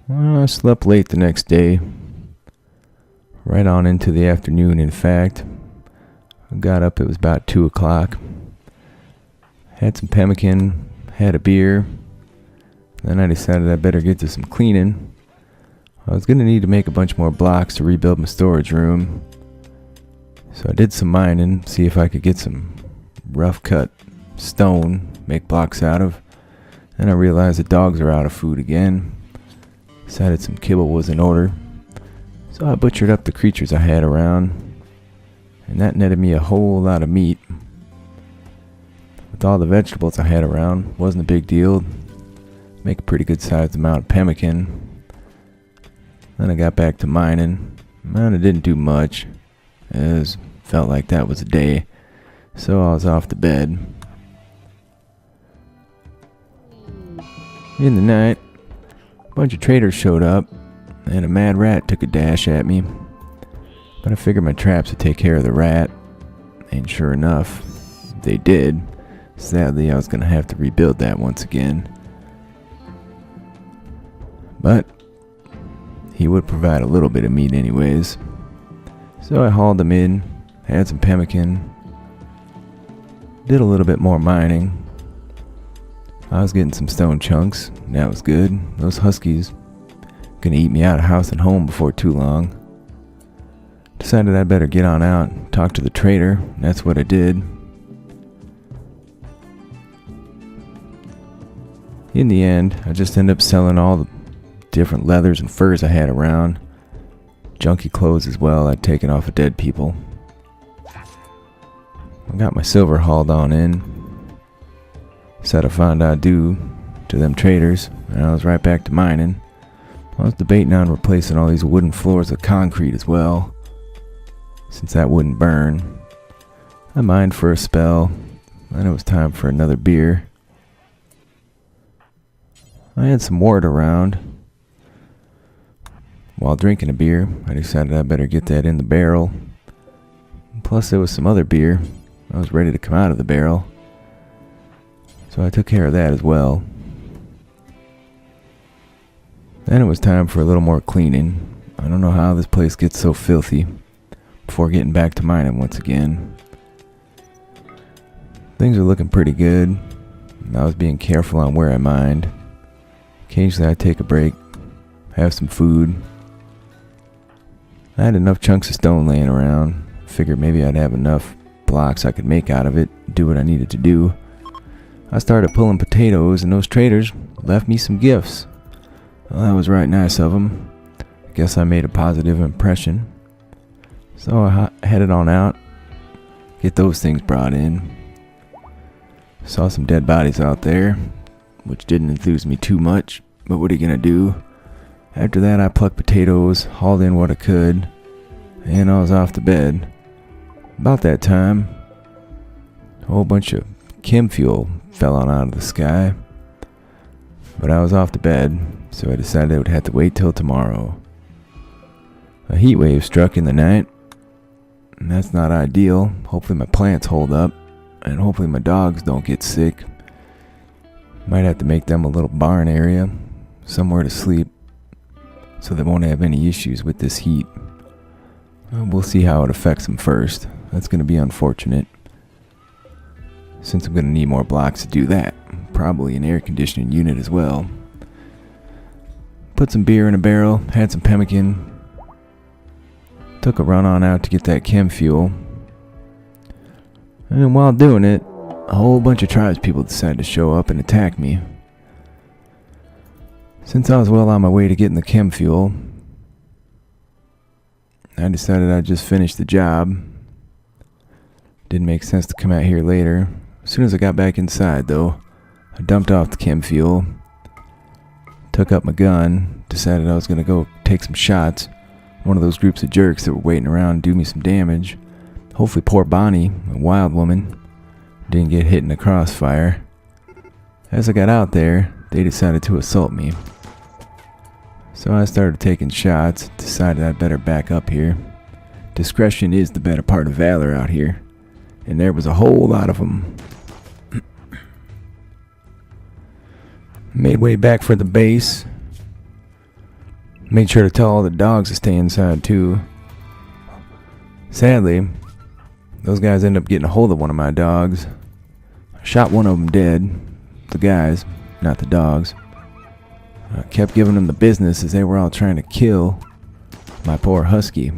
Well, I slept late the next day. Right on into the afternoon, in fact. I got up, it was about 2 o'clock. Had some pemmican, had a beer. Then I decided I better get to some cleaning. I was going to need to make a bunch more blocks to rebuild my storage room. So I did some mining, see if I could get some rough cut stone, make blocks out of. Then I realized the dogs are out of food again. Decided some kibble was in order. So I butchered up the creatures I had around. And that netted me a whole lot of meat. With all the vegetables I had around, wasn't a big deal. Make a pretty good sized amount of pemmican. Then I got back to mining. I didn't do much, as felt like that was a day. So I was off to bed. In the night, a bunch of traders showed up, and a mad rat took a dash at me. But I figured my traps would take care of the rat, and sure enough, they did. Sadly, I was going to have to rebuild that once again. But he would provide a little bit of meat anyways. So I hauled him in, had some pemmican, did a little bit more mining. I was getting some stone chunks, and that was good. Those huskies gonna eat me out of house and home before too long. Decided I'd better get on out and talk to the trader, and that's what I did. In the end, I just ended up selling all the different leathers and furs I had around. Junky clothes as well I'd taken off of dead people. I got my silver hauled on in. Said I found I'd do to them traders, and I was right back to mining. I was debating on replacing all these wooden floors with concrete as well, since that wouldn't burn. I mined for a spell, then it was time for another beer. I had some wort around. While drinking a beer, I decided I better get that in the barrel. Plus there was some other beer. I was ready to come out of the barrel. So I took care of that as well. Then it was time for a little more cleaning. I don't know how this place gets so filthy. Before getting back to mining once again. Things are looking pretty good. I was being careful on where I mined. Occasionally I'd take a break, have some food. I had enough chunks of stone laying around. Figured maybe I'd have enough blocks I could make out of it, do what I needed to do. I started pulling potatoes, and those traders left me some gifts. Well, that was right nice of them. I guess I made a positive impression. So I headed on out, get those things brought in. Saw some dead bodies out there, which didn't enthuse me too much, but what are you gonna do? After that I plucked potatoes, hauled in what I could, and I was off to bed. About that time, a whole bunch of chem fuel fell on out of the sky, but I was off to bed, so I decided I would have to wait till tomorrow. A heat wave struck in the night, and that's not ideal. Hopefully my plants hold up, and hopefully my dogs don't get sick. Might have to make them a little barn area, somewhere to sleep, so they won't have any issues with this heat. We'll see how it affects them first. That's going to be unfortunate, since I'm going to need more blocks to do that. Probably an air conditioning unit as well. Put some beer in a barrel, had some pemmican. Took a run on out to get that chem fuel. And while doing it, a whole bunch of tribes people decided to show up and attack me. Since I was well on my way to getting the chem fuel, I decided I'd just finish the job. Didn't make sense to come out here later. As soon as I got back inside though, I dumped off the chem fuel, took up my gun, decided I was going to go take some shots. One of those groups of jerks that were waiting around to do me some damage. Hopefully poor Bonnie, a wild woman, didn't get hit in the crossfire. As I got out there, they decided to assault me. So I started taking shots, decided I'd better back up here. Discretion is the better part of valor out here, and there was a whole lot of them. Made way back for the base. Made sure to tell all the dogs to stay inside too. Sadly, those guys ended up getting a hold of one of my dogs. I shot one of them dead. The guys, not the dogs. I kept giving them the business as they were all trying to kill my poor husky.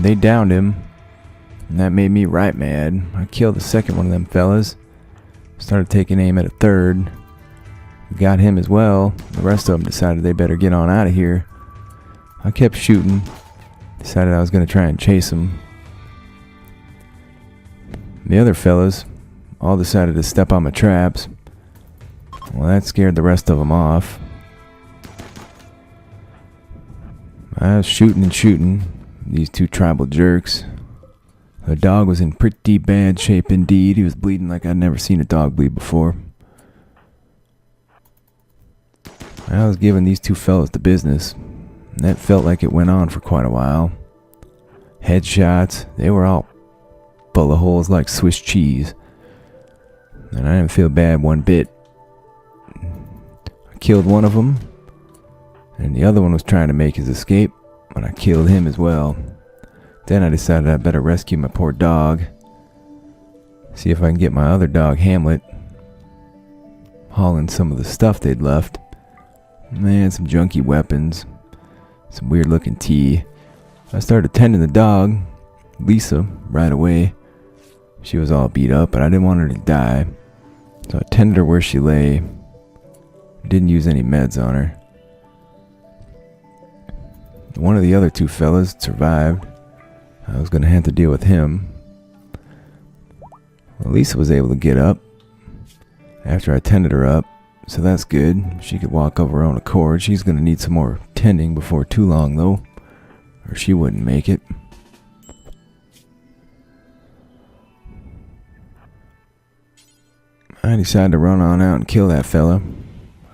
They downed him, and that made me right mad. I killed the second one of them fellas. Started taking aim at a third. Got him as well. The rest of them decided they better get on out of here. I kept shooting. Decided I was going to try and chase them. The other fellas all decided to step on my traps. Well, that scared the rest of them off. I was shooting and shooting these two tribal jerks. The dog was in pretty bad shape indeed. He was bleeding like I'd never seen a dog bleed before. I was giving these two fellas the business, and that felt like it went on for quite a while. Headshots, they were all full of holes like Swiss cheese, and I didn't feel bad one bit. I killed one of them, and the other one was trying to make his escape, and I killed him as well. Then I decided I better rescue my poor dog, see if I can get my other dog Hamlet hauling some of the stuff they'd left. Man, some junky weapons, some weird looking tea. I started tending the dog, Lisa, right away. She was all beat up, but I didn't want her to die, so I tended her where she lay. Didn't use any meds on her. One of the other two fellas survived. I was going to have to deal with him. Well, Lisa was able to get up after I tended her up, so that's good. She could walk of her own accord. She's going to need some more tending before too long, though, or she wouldn't make it. I decided to run on out and kill that fella,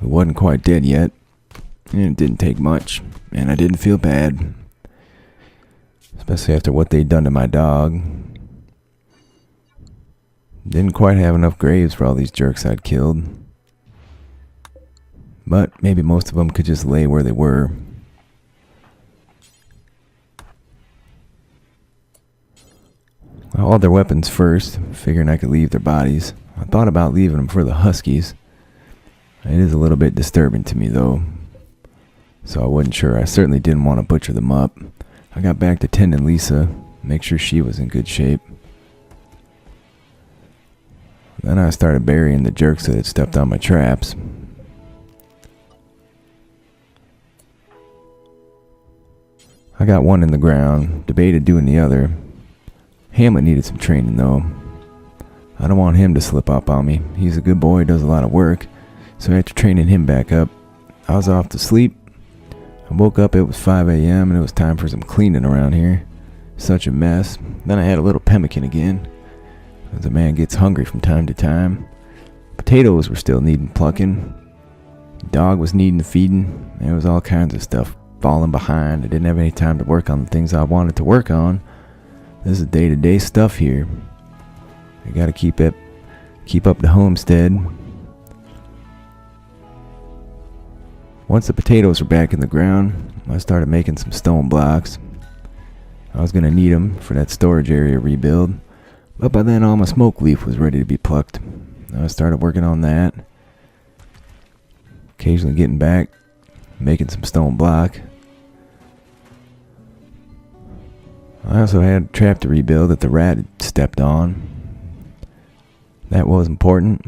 who wasn't quite dead yet. And it didn't take much, and I didn't feel bad, especially after what they'd done to my dog. Didn't quite have enough graves for all these jerks I'd killed, but maybe most of them could just lay where they were. I hauled their weapons first, figuring I could leave their bodies. I thought about leaving them for the huskies. It is a little bit disturbing to me, though, so I wasn't sure. I certainly didn't want to butcher them up. I got back to tending Lisa, make sure she was in good shape. Then I started burying the jerks that had stepped on my traps. I got one in the ground, debated doing the other. Hamlet needed some training though. I don't want him to slip up on me. He's a good boy, does a lot of work, so after training him back up, I was off to sleep. I woke up, it was 5 a.m. and it was time for some cleaning around here. Such a mess. Then I had a little pemmican again, as a man gets hungry from time to time. Potatoes were still needing plucking. The dog was needing feeding. There was all kinds of stuff falling behind. I didn't have any time to work on the things I wanted to work on. This is day-to-day stuff here. I gotta keep up the homestead. Once the potatoes were back in the ground, I started making some stone blocks. I was gonna need them for that storage area rebuild, but by then all my smoke leaf was ready to be plucked. I started working on that. Occasionally getting back, making some stone block. I also had a trap to rebuild that the rat had stepped on. That was important.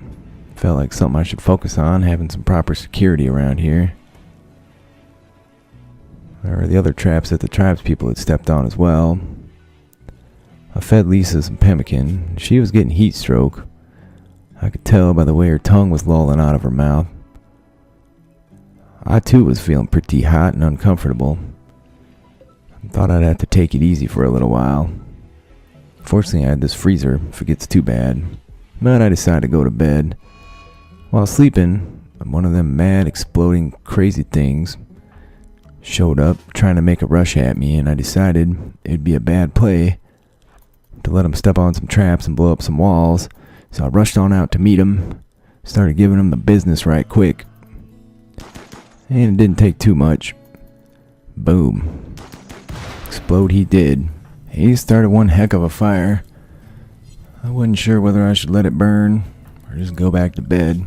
Felt like something I should focus on, having some proper security around here. There were the other traps that the tribes people had stepped on as well. I fed Lisa some pemmican. She was getting heat stroke. I could tell by the way her tongue was lolling out of her mouth. I too was feeling pretty hot and uncomfortable. I thought I'd have to take it easy for a little while. Fortunately, I had this freezer if it gets too bad. But I decided to go to bed. While sleeping, one of them mad, exploding, crazy things showed up, trying to make a rush at me, and I decided it'd be a bad play to let him step on some traps and blow up some walls. So I rushed on out to meet him, started giving him the business right quick. And it didn't take too much. Boom. Explode he did. He started one heck of a fire. I wasn't sure whether I should let it burn or just go back to bed.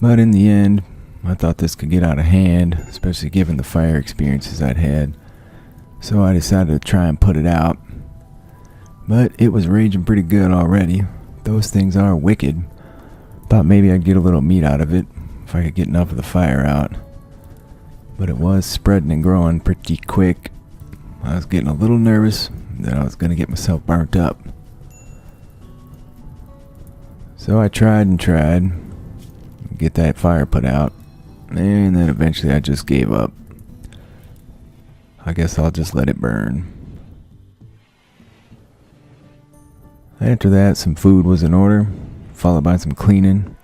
But in the end, I thought this could get out of hand, especially given the fire experiences I'd had. So I decided to try and put it out. But it was raging pretty good already. Those things are wicked. Thought maybe I'd get a little meat out of it if I could get enough of the fire out. But it was spreading and growing pretty quick. I was getting a little nervous that I was going to get myself burnt up. So I tried and tried to get that fire put out, and then eventually I just gave up. I guess I'll just let it burn. After that, some food was in order, followed by some cleaning.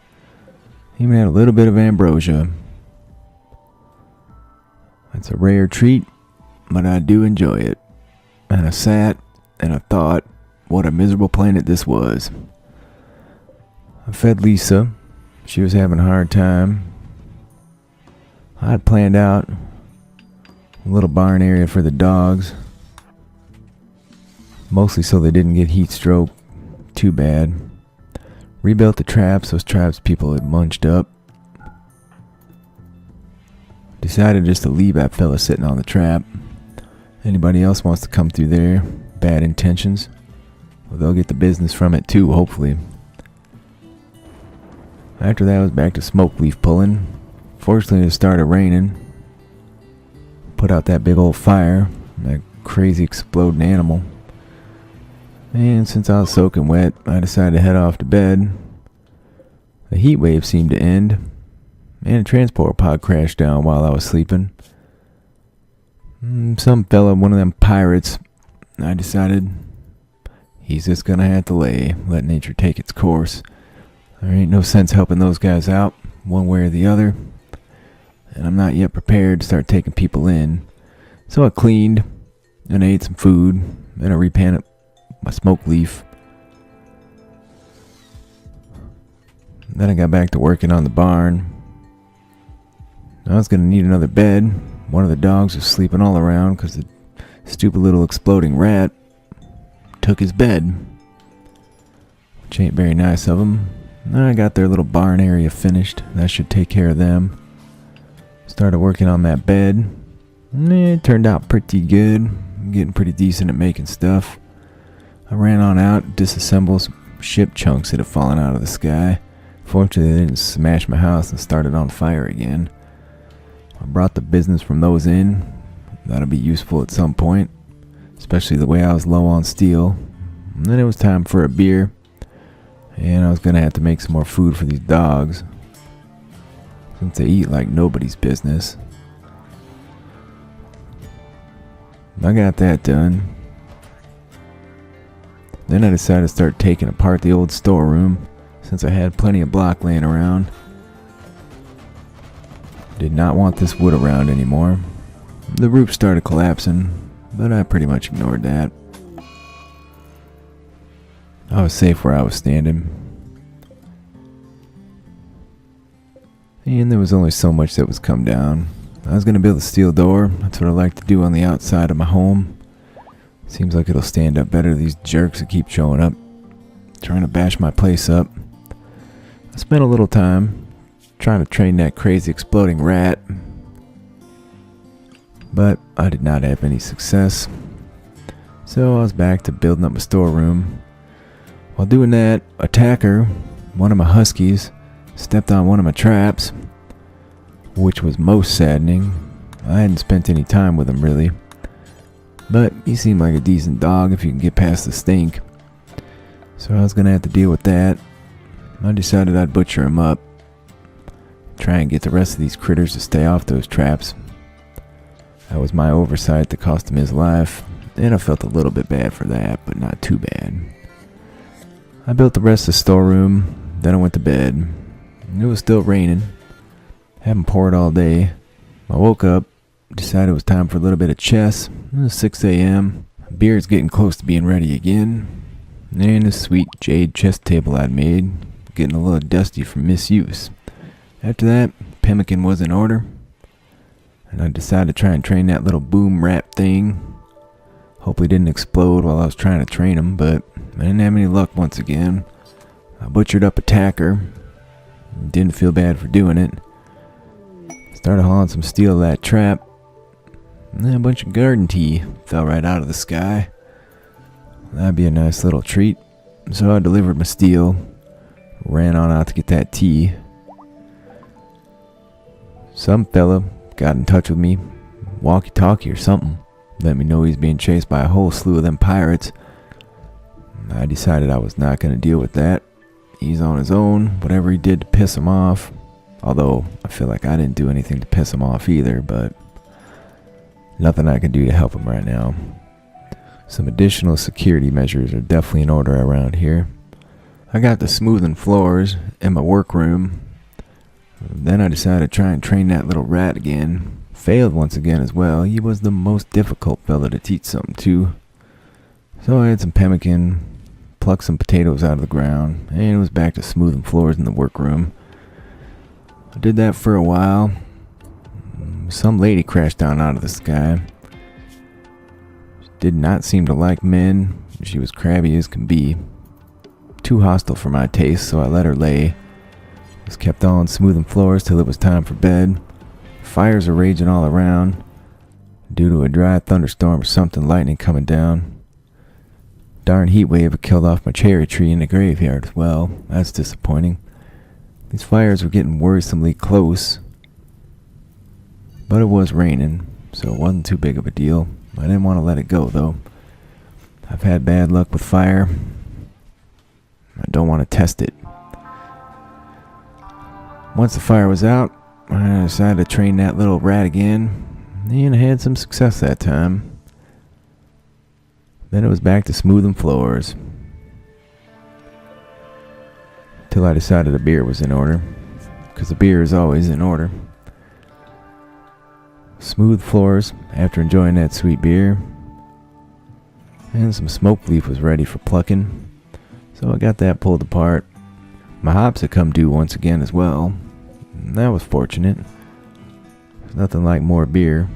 Even had a little bit of ambrosia. It's a rare treat, but I do enjoy it. And I sat and I thought what a miserable planet this was. I fed Lisa. She was having a hard time. I had planned out a little barn area for the dogs, mostly so they didn't get heat stroke too bad. Rebuilt the traps, those traps people had munched up. Decided just to leave that fella sitting on the trap. Anybody else wants to come through there, bad intentions, well, they'll get the business from it too, hopefully. After that, I was back to smoke leaf pulling. Fortunately, it started raining. Put out that big old fire, that crazy exploding animal. And since I was soaking wet, I decided to head off to bed. The heat wave seemed to end, and a transport pod crashed down while I was sleeping. Some fella, one of them pirates, I decided he's just gonna have to let nature take its course. There ain't no sense helping those guys out, one way or the other. And I'm not yet prepared to start taking people in. So I cleaned, and I ate some food, and I repainted my smoke leaf. Then I got back to working on the barn. I was going to need another bed. One of the dogs was sleeping all around because the stupid little exploding rat took his bed, which ain't very nice of him. Then I got their little barn area finished. That should take care of them. Started working on that bed. And it turned out pretty good. I'm getting pretty decent at making stuff. I ran on out, disassembled some ship chunks that had fallen out of the sky. Fortunately, they didn't smash my house and start it on fire again. I brought the business from those in. That'll be useful at some point, especially the way I was low on steel. And then it was time for a beer, and I was going to have to make some more food for these dogs, since they eat like nobody's business. I got that done. Then I decided to start taking apart the old storeroom, since I had plenty of block laying around. Did not want this wood around anymore. The roof started collapsing, but I pretty much ignored that. I was safe where I was standing. And there was only so much that was come down. I was going to build a steel door. That's what I like to do on the outside of my home. Seems like it'll stand up better to these jerks that keep showing up, trying to bash my place up. I spent a little time trying to train that crazy exploding rat, but I did not have any success. So I was back to building up a storeroom. While doing that, Attacker, one of my huskies, stepped on one of my traps, which was most saddening. I hadn't spent any time with him really, but he seemed like a decent dog if you can get past the stink. So I was gonna have to deal with that. I decided I'd butcher him up, try and get the rest of these critters to stay off those traps. That was my oversight that cost him his life, and I felt a little bit bad for that, but not too bad. I built the rest of the storeroom, then I went to bed. It was still raining. Haven't poured all day. I woke up, decided it was time for a little bit of chess. It was 6 a.m. Beer's getting close to being ready again. And the sweet jade chess table I'd made, getting a little dusty from misuse. After that, pemmican was in order. and I decided to try and train that little boom wrap thing. Hopefully it didn't explode while I was trying to train him, but I didn't have any luck once again. I butchered up a tacker. Didn't feel bad for doing it. Started hauling some steel to that trap. And then a bunch of garden tea fell right out of the sky. That'd be a nice little treat. So I delivered my steel. Ran on out to get that tea. Some fella got in touch with me. Walkie-talkie or something. Let me know he's being chased by a whole slew of them pirates. I decided I was not going to deal with that. He's on his own. Whatever he did to piss him off. Although I feel like I didn't do anything to piss him off either. But nothing I can do to help him right now. Some additional security measures are definitely in order around here. I got the smoothing floors in my workroom. Then I decided to try and train that little rat again. Failed once again as well. He was the most difficult fella to teach something to. So I had some pemmican, plucked some potatoes out of the ground, and it was back to smoothing floors in the workroom. I did that for a while. Some lady crashed down out of the sky. She did not seem to like men. She was crabby as can be. Too hostile for my taste, so I let her lay. Just kept on smoothing floors till it was time for bed. Fires are raging all around due to a dry thunderstorm or something, lightning coming down. Darn heat wave killed off my cherry tree in the graveyard as well. That's disappointing. These fires were getting worrisomely close. But it was raining, so it wasn't too big of a deal. I didn't want to let it go though. I've had bad luck with fire. I don't want to test it. Once the fire was out, I decided to train that little rat again, and I had some success that time. Then it was back to smoothing floors. Till I decided the beer was in order, because the beer is always in order. Smooth floors after enjoying that sweet beer, and some smoke leaf was ready for plucking, so I got that pulled apart. My hops had come due once again as well. That was fortunate. There's nothing like more beer.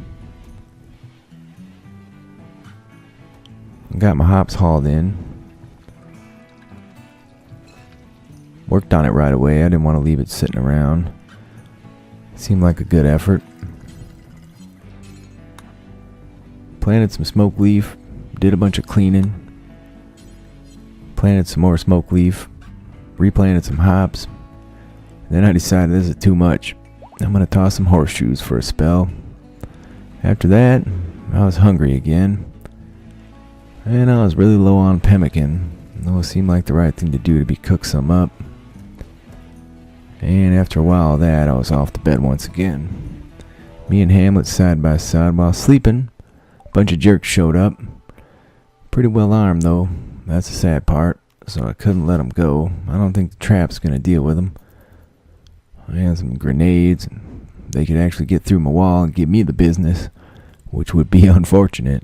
Got my hops hauled in. Worked on it right away. I didn't want to leave it sitting around. Seemed like a good effort. Planted some smoke leaf. Did a bunch of cleaning. Planted some more smoke leaf. Replanted some hops. Then I decided this is too much. I'm going to toss some horseshoes for a spell. After that, I was hungry again. And I was really low on pemmican. Though it seemed like the right thing to do to be cook some up. And after a while of that, I was off to bed once again. Me and Hamlet side by side while sleeping. A bunch of jerks showed up. Pretty well armed though. That's the sad part. So I couldn't let them go. I don't think the trap's going to deal with them. I had some grenades, and they could actually get through my wall and give me the business, which would be unfortunate.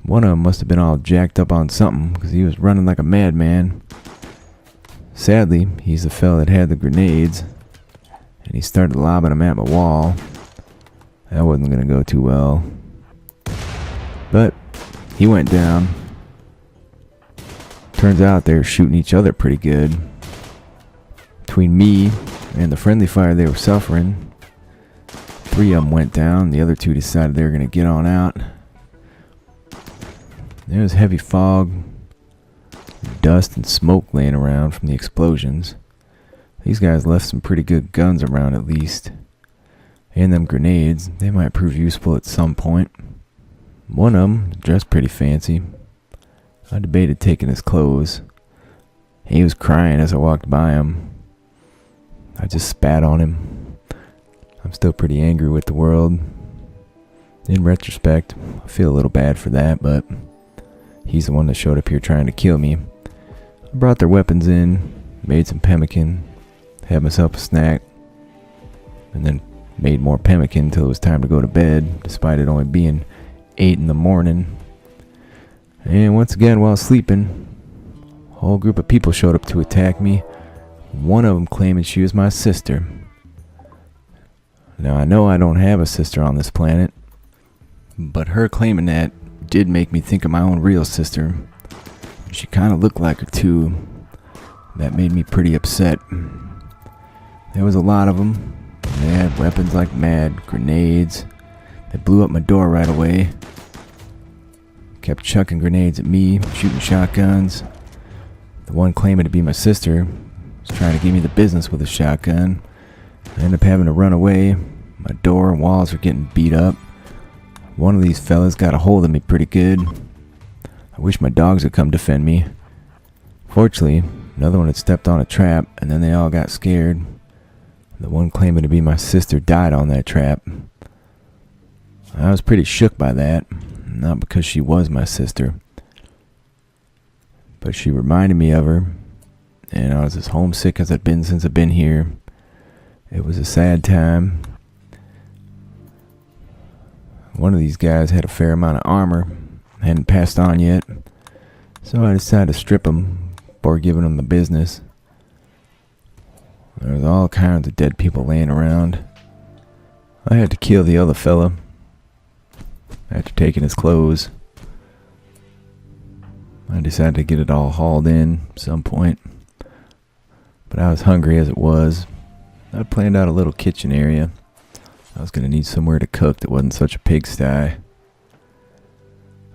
One of them must have been all jacked up on something, because he was running like a madman. Sadly, he's the fella that had the grenades, and he started lobbing them at my wall. That wasn't going to go too well. But he went down. Turns out they were shooting each other pretty good. Between me and the friendly fire they were suffering, 3 of them went down. The other 2 decided they were going to get on out. There was heavy fog, dust, and smoke laying around from the explosions. These guys left some pretty good guns around at least. And them grenades, they might prove useful at some point. One of them dressed pretty fancy. I debated taking his clothes. He was crying as I walked by him. I just spat on him. I'm still pretty angry with the world. In retrospect, I feel a little bad for that, but he's the one that showed up here trying to kill me. I brought their weapons in, made some pemmican, had myself a snack, and then made more pemmican until it was time to go to bed, despite it only being 8 in the morning. And once again, while sleeping, a whole group of people showed up to attack me. One of them claiming she was my sister. Now, I know I don't have a sister on this planet, but her claiming that did make me think of my own real sister. She kind of looked like her too. That made me pretty upset. There was a lot of them. They had weapons like mad, grenades. They blew up my door right away. Kept chucking grenades at me, shooting shotguns. The one claiming to be my sister was trying to give me the business with a shotgun. I ended up having to run away. My door and walls were getting beat up. One of these fellas got a hold of me pretty good. I wish my dogs would come defend me. Fortunately, another one had stepped on a trap, and then they all got scared. The one claiming to be my sister died on that trap. I was pretty shook by that, not because she was my sister, but she reminded me of her, and I was as homesick as I've been since I've been here. It was a sad time. One of these guys had a fair amount of armor, hadn't passed on yet, so I decided to strip him before giving him the business. There was all kinds of dead people laying around. I had to kill the other fella after taking his clothes. I decided to get it all hauled in at some point, but I was hungry as it was. I planned out a little kitchen area. I was going to need somewhere to cook that wasn't such a pigsty. I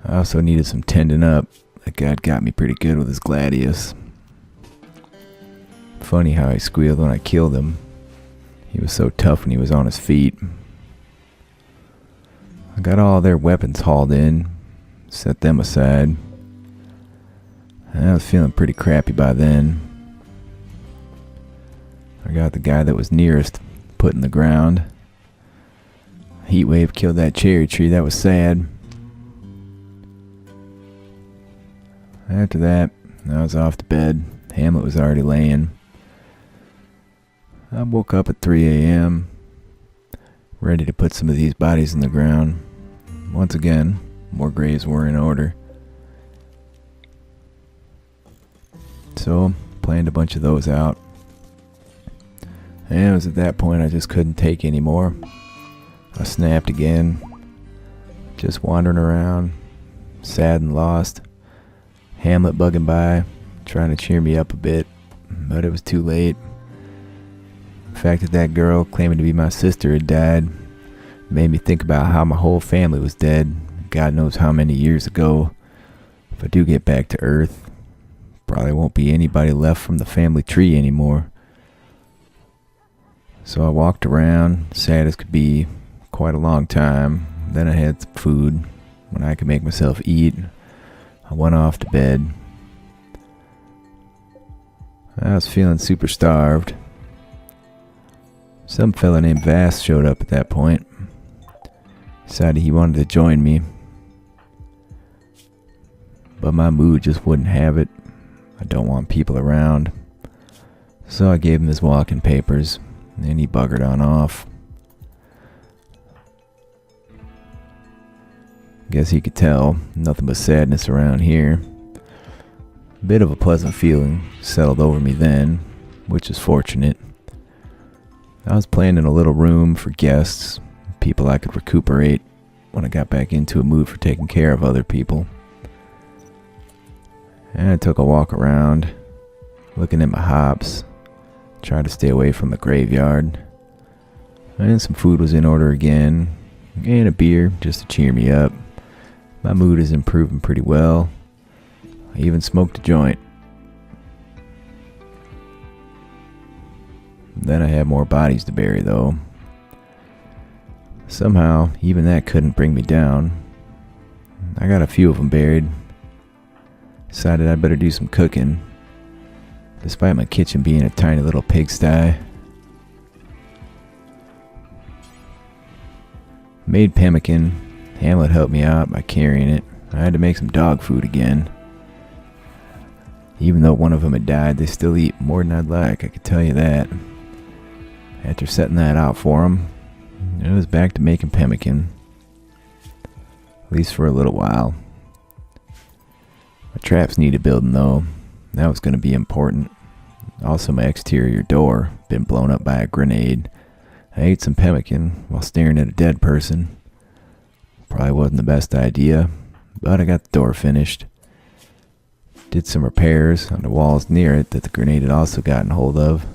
also needed some tending up. That guy got me pretty good with his gladius. Funny how he squealed when I killed him. He was so tough when he was on his feet. I got all their weapons hauled in, set them aside. I was feeling pretty crappy by then. I got the guy that was nearest put in the ground. Heat wave killed that cherry tree. That was sad. After that, I was off to bed. Hamlet was already laying. I woke up at 3 a.m., ready to put some of these bodies in the ground. Once again, more graves were in order. So, planned a bunch of those out. And it was at that point I just couldn't take anymore. I snapped again. Just wandering around, sad and lost. Hamlet bugging by, trying to cheer me up a bit, but it was too late. The fact that that girl claiming to be my sister had died made me think about how my whole family was dead, God knows how many years ago. If I do get back to Earth, probably won't be anybody left from the family tree anymore. So I walked around, sad as could be, quite a long time. Then I had some food. When I could make myself eat, I went off to bed. I was feeling super starved. Some fella named Vass showed up at that point. Decided he wanted to join me, but my mood just wouldn't have it. I don't want people around. So I gave him his walking papers, and he buggered on off. Guess he could tell nothing but sadness around here. A bit of a pleasant feeling settled over me then, which is fortunate. I was planning a little room for guests, people I could recuperate when I got back into a mood for taking care of other people. And I took a walk around, looking at my hops, tried to stay away from the graveyard. And some food was in order again, and a beer just to cheer me up. My mood is improving pretty well. I even smoked a joint. Then I had more bodies to bury though. Somehow, even that couldn't bring me down. I got a few of them buried. Decided I'd better do some cooking, despite my kitchen being a tiny little pigsty. Made pemmican. Hamlet helped me out by carrying it. I had to make some dog food again. Even though one of them had died, they still eat more than I'd like, I could tell you that. After setting that out for them, it was back to making pemmican. At least for a little while. My traps needed building though. That was going to be important. Also my exterior door, been blown up by a grenade. I ate some pemmican while staring at a dead person. Probably wasn't the best idea, but I got the door finished. Did some repairs on the walls near it that the grenade had also gotten hold of.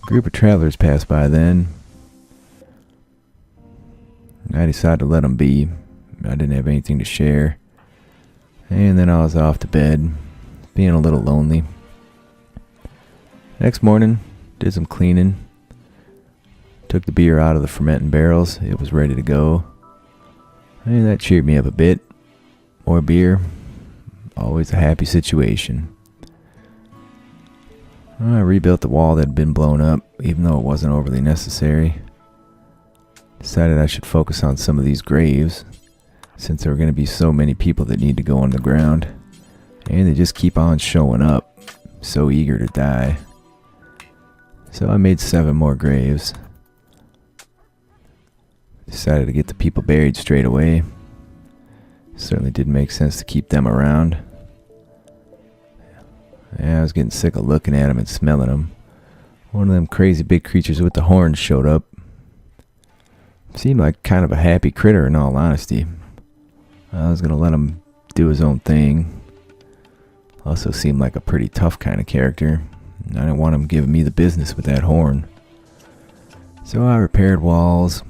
A group of travelers passed by then. I decided to let them be. I didn't have anything to share. And then I was off to bed, being a little lonely. Next morning, did some cleaning. Took the beer out of the fermenting barrels. It was ready to go. And that cheered me up a bit. More beer. Always a happy situation. I rebuilt the wall that had been blown up, even though it wasn't overly necessary. Decided I should focus on some of these graves, since there were going to be so many people that need to go on the ground. And they just keep on showing up, so eager to die. So I made 7 more graves. Decided to get the people buried straight away. Certainly didn't make sense to keep them around. Yeah, I was getting sick of looking at them and smelling them. One of them crazy big creatures with the horns showed up. Seemed like kind of a happy critter in all honesty. I was going to let him do his own thing. Also seemed like a pretty tough kind of character. I didn't want him giving me the business with that horn. So I repaired walls.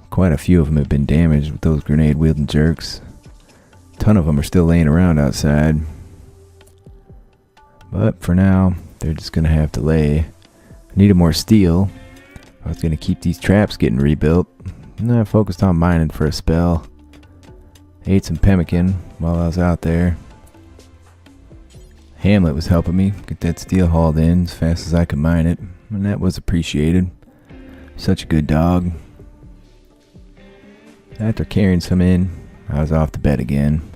Quite a few of them have been damaged with those grenade wielding jerks. A ton of them are still laying around outside. But for now, they're just going to have to lay. I needed more steel. I was going to keep these traps getting rebuilt. And then I focused on mining for a spell. Ate some pemmican while I was out there. Hamlet was helping me get that steel hauled in as fast as I could mine it. And that was appreciated. Such a good dog. After carrying some in, I was off to bed again.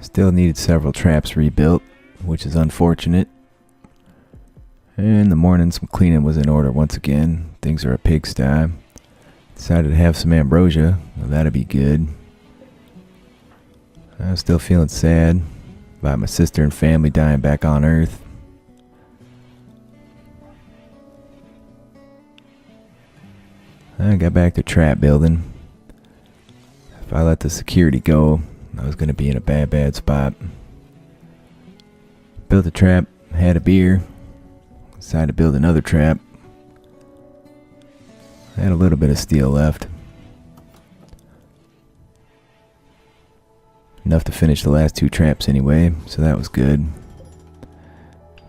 Still needed several traps rebuilt, which is unfortunate. And in the morning, some cleaning was in order once again. Things are a pigsty. Decided to have some ambrosia. Well, that'd be good. I was still feeling sad about my sister and family dying back on Earth. I got back to trap building. If I let the security go, I was going to be in a bad spot. Built a trap, had a beer, decided to build another trap. I had a little bit of steel left. Enough to finish the last 2 traps anyway, so that was good.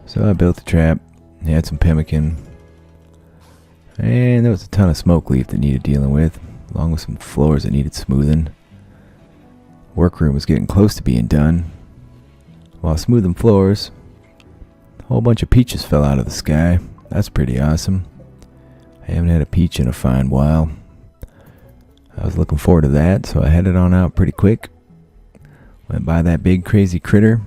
So I built the trap, had some pemmican, and there was a ton of smoke leaf that needed dealing with, along with some floors that needed smoothing. Workroom was getting close to being done. While smoothing floors, a whole bunch of peaches fell out of the sky. That's pretty awesome. I haven't had a peach in a fine while. I was looking forward to that, so I headed on out pretty quick. Went by that big crazy critter.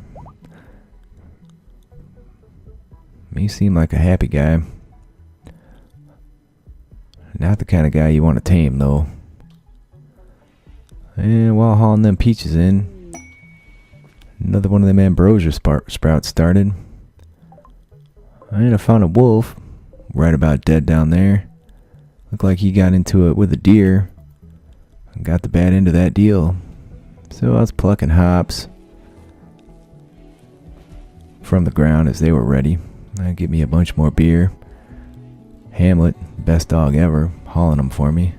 He seemed like a happy guy. Not the kind of guy you want to tame, though. And while hauling them peaches in, another one of them ambrosia sprouts started. And I found a wolf right about dead down there. Looked like he got into it with a deer and got the bad end of that deal. So I was plucking hops from the ground as they were ready. That'd give me a bunch more beer. Hamlet, best dog ever, hauling them for me.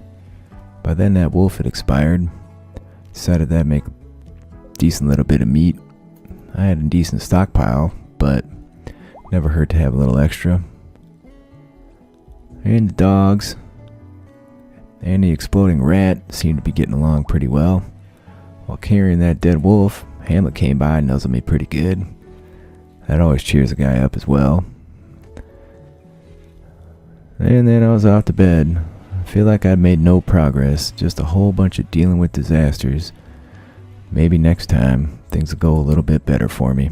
By then that wolf had expired. Decided that'd make a decent little bit of meat. I had a decent stockpile, but never hurt to have a little extra. And the dogs and the exploding rat seemed to be getting along pretty well. While carrying that dead wolf, Hamlet came by and nuzzled me pretty good. That always cheers a guy up as well. And then I was off to bed. I feel like I'd made no progress, just a whole bunch of dealing with disasters. Maybe next time things will go a little bit better for me.